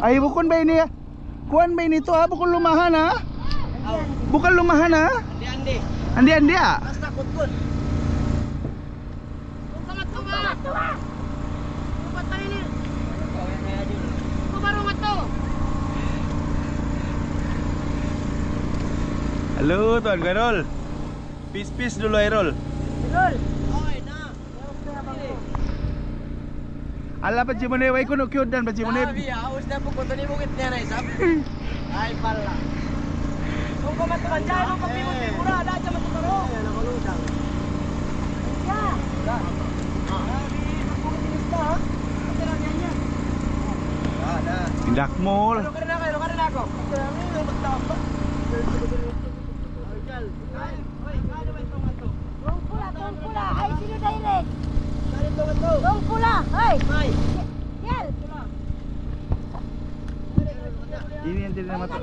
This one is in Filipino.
Ay bukon ba ini? Kuan ba ini to ha? Bukon lumahan ha? Bukan lumahan ha? Andi. Andi ah. Basta kutkun. Halo Tuan Garol. Peace dulu Airol. Oy na. Ala pa si Mone, way kuno cute dan pa si Mone. Sabi, aus na po kung ni bukit niya na isap. Ay pala. Kung kumatukan dyan, kung kapimot-pimura, ada dyan matuturo. Ay, nakulutang. Ya. Sabi, magpulitinista ha? Pagkalang yan yan. Ada. Tindak mall. Ano ka rin ako? Kami, magtapa. Oy, kano ba itong ato? Tong pula. Ay, sino direct? Kano itong ato? Tong pula. Ay, Ay. Yel. Ini yang tidak mata.